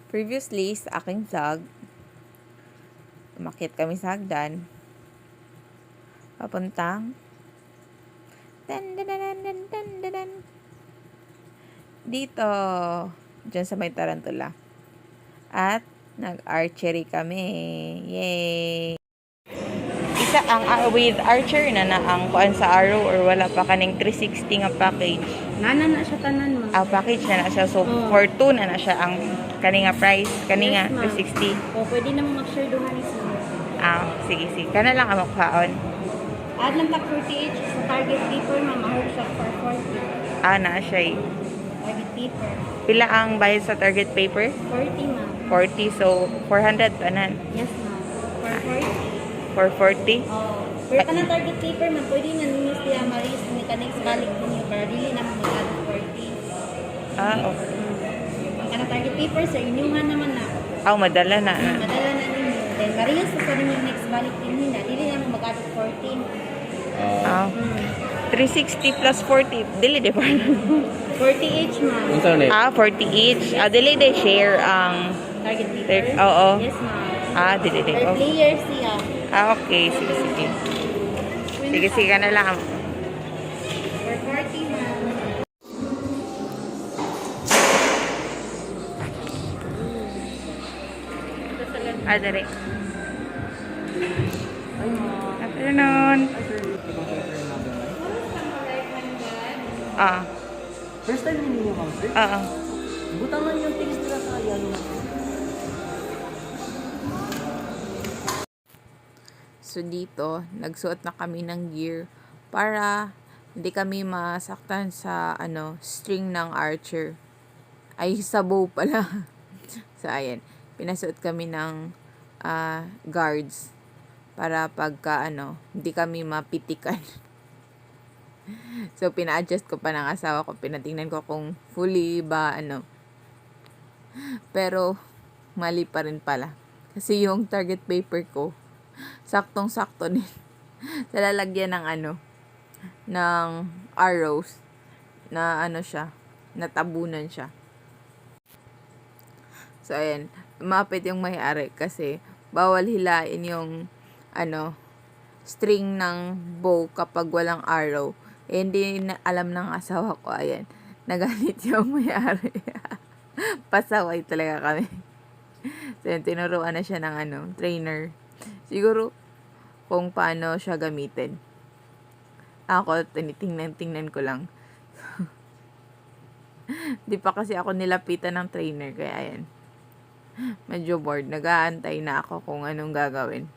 Previously, sa aking vlog, umakyat kami sa hagdan. Papuntang dito, dyan sa may tarantula. At nag-archery kami. Yay! Isa ang with archer na ang kuan sa arrow or wala pa kaning 360 nga package. Nana na siya tanan mo. Package na siya. So, for 2 na siya ang kaninga price. Kaninga, Yes, 360. O, pwede naman mag-share duhan is mo. Sige. Kana lang ang mukhaon. Add lang tak 48 sa target paper, mamahal siya for 40. Na siya eh. Target paper. Pila ang bayad sa target paper? 40 ma'am. 40. So, 400 tanan. Yes ma'am. For 40. For 40? Oh. Pero ka na target paper, ma'am, pwede nga ninyo siya maris ni ka-next balik ninyo para dili na mag-add 40. Okay. Ang ka na target paper, sa inyuhan naman na. Madala na. Madala na ninyo. Then, maris sa ninyo next balik ninyo na. Dili na mag-add 14. 360 plus 40. Dili de pa. 40 each, ma'am. 40 each. Dili de share ang... Target paper? Oo. Yes, ma'am. Dili de. Per player siya. Okay. Sige. Sige na lang. For 40, ma'am. Dali. Afternoon. First time ninyo ma'am, sir? Butangan yung things nila sa yan. So dito, nagsuot na kami ng gear para hindi kami masaktan sa string ng archer. Ay, sa bow pala. So ayan, pinasuot kami ng guards para pagka hindi kami mapitikan. So pina-adjust ko pa ng asawa ko, pinatingnan ko kung fully ba Pero mali pa rin pala. Kasi yung target paper ko saktong-sakto din sa lalagyan ng ng arrows na siya, natabunan siya. So ayan, mapit yung may-ari kasi bawal hilain yung string ng bow kapag walang arrow. Hindi na alam ng asawa ko. Ayan, nagalit yung may-ari. Pasaway talaga kami. So yun, tinuruan na siya ng trainer. Siguro kung paano siya gamitin. Ako, tinitingnan ko lang. Di pa kasi ako nilapitan ng trainer. Kaya ayan, medyo bored. Nag-aantay na ako kung anong gagawin.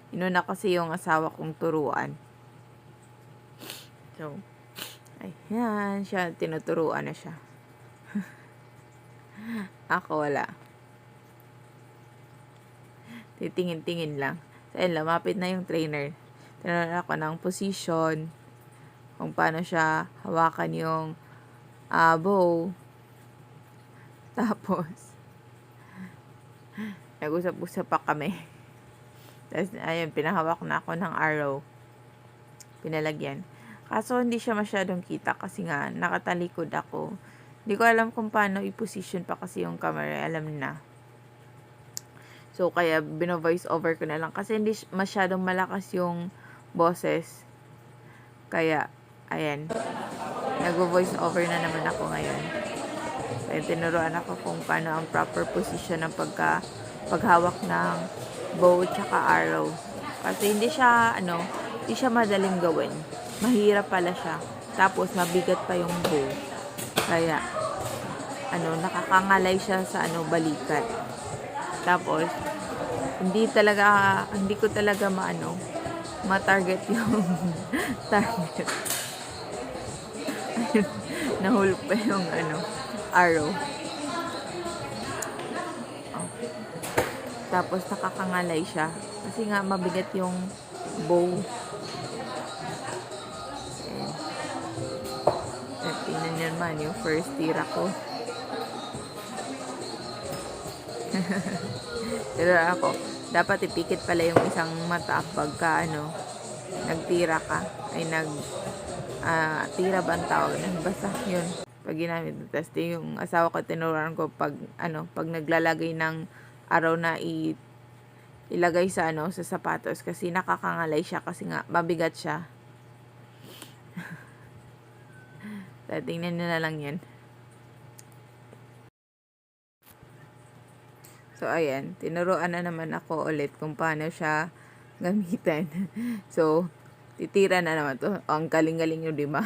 Inuna kasi yung asawa kong turuan. So, ayan siya. Tinuturuan na siya. Ako wala. Titingin-tingin lang. So, ayun, lumapit na yung trainer. Tinanong ako ng position, kung paano siya hawakan yung bow. Tapos, nag-usap-usap pa kami. Tapos, ayun, pinahawak na ako ng arrow. Pinalagyan. Kaso, hindi siya masyadong kita kasi nga, nakatalikod ako. Hindi ko alam kung paano i-position pa kasi yung camera. Alam na. So, kaya bino-voice over ko na lang. Kasi hindi masyadong malakas yung boses. Kaya, ayan. Nag-voice over na naman ako ngayon. Kaya tinuruan ako kung paano ang proper position ng paghawak ng bow tsaka arrow. Kasi hindi siya madaling gawin. Mahirap pala siya. Tapos, mabigat pa yung bow. Kaya, nakakangalay siya sa balikat. Tapos, hindi ko talaga ma-target yung target. Nahulog pa yung arrow. Tapos, nakakangalay siya. Kasi nga, mabigat yung bow. At tingnan niyo naman yung first tira ko. Pero ako, dapat ipikit pala yung isang mata pagka nagtira ka. Ay tira ba ang tawag? Basta yun. Pag ginamit. Tapos yung asawa ko, tinuruan ko pag, pag naglalagay ng araw na ilagay sa, sa sapatos. Kasi nakakangalay siya kasi nga, mabigat siya. So, tingnan nyo na lang yan. So, ayan. Tinuruan na naman ako ulit kung paano siya gamitin. So, titira na naman to. Oh, ang galing-galing yun, di ba?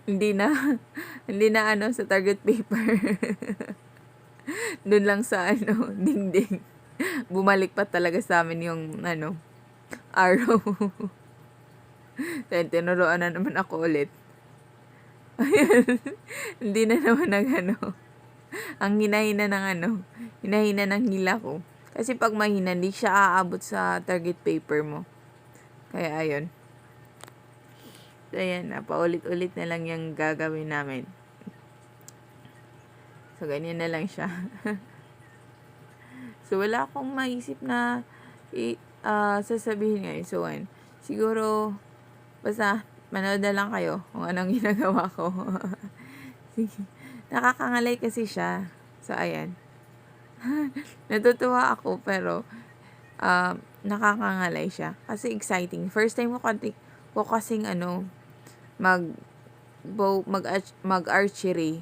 hindi na sa target paper. Doon lang sa dingding. Bumalik pa talaga sa amin yung arrow. Then, tinuruan na naman ako ulit. Ayan. Hindi na naman ang hinahina ng hila ko. Kasi pag mahina, hindi siya aabot sa target paper mo. Kaya, ayun. So, ayan, paulit-ulit na lang yung gagawin namin. So, ganyan na lang siya. So, wala akong maisip na sasabihin ngayon. So, siguro, basta, manood na lang kayo kung anong ginagawa ko. Nakakangalay kasi siya. So, ayan. Natutuwa ako, pero, nakakangalay siya. Kasi exciting. First time ko kasing, mag-archery.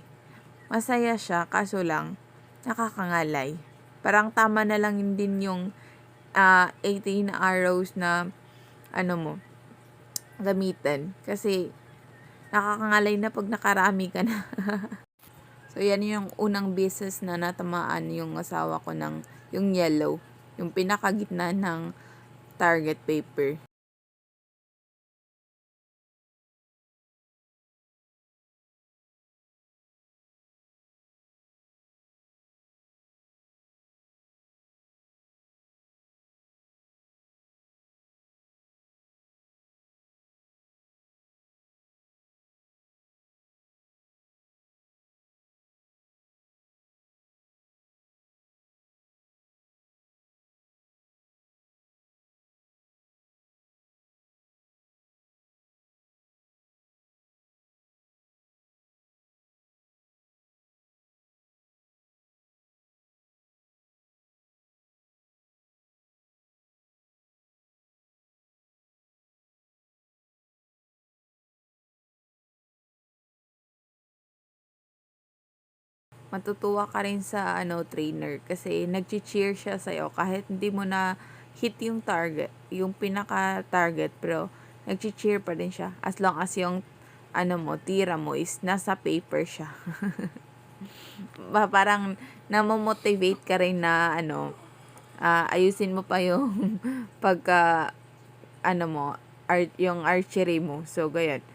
Masaya siya, kaso lang, nakakangalay. Parang tama na lang din yung 18 arrows na, gamitin. Kasi, nakakangalay na pag nakarami ka na. So, yan yung unang beses na natamaan yung asawa ko ng yung yellow. Yung pinakagitna ng target paper. Matutuwa ka rin sa trainer kasi nagchi-cheer siya sa'yo kahit hindi mo na hit yung target, yung pinaka-target, pero nagchi-cheer pa din siya as long as yung tira mo is nasa paper siya. Parang namomotivate ka rin na ayusin mo pa yung pagka yung archery mo. So, ganyan.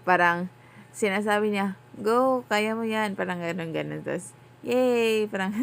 Parang sinasabi niya, go, kaya mo yan. Parang ganun. Tapos, yay! Parang,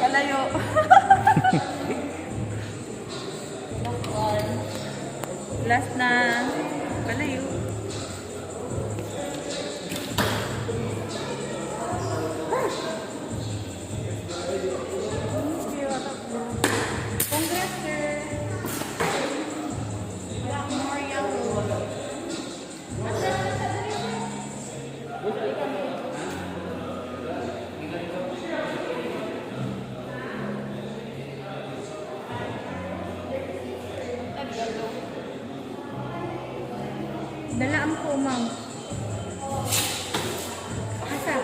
Kalayo. Last na. Kalayo. Congrats, sir. Black more yellow. Dalaan po, ma'am. Asa?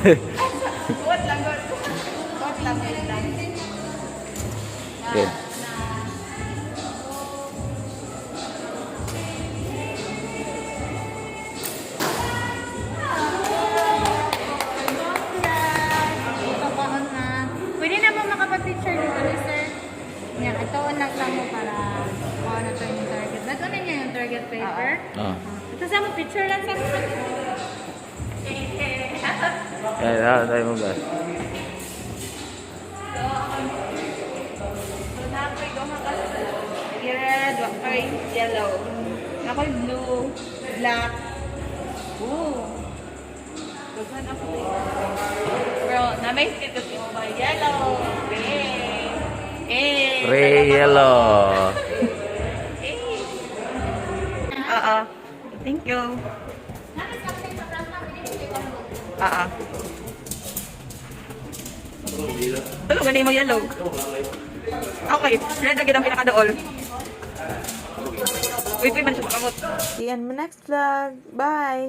What lang, what? What lang, wait lang. Good. Papaon na. Pwede naman makapag-picture dito ni sir. Yan, ito lang lang mo para paano na to yung target. Ba't ano niya yung target paper? Oh. Ito sa mo, picture lang sa mo. Kaya tayo mo guys. So, na-ako'y duha ka red, ako'y yellow. Ako'y blue, black. Ooh. Gusto na po. Bro, na-may stickers mo ba? Yellow, red. Eh. Ray yellow. Oo. Thank you. Oo. Tulog ganun mo yellow. Okay, red lagi ang pinakadool. Wait, man siya makamot. See you on my next vlog. Bye!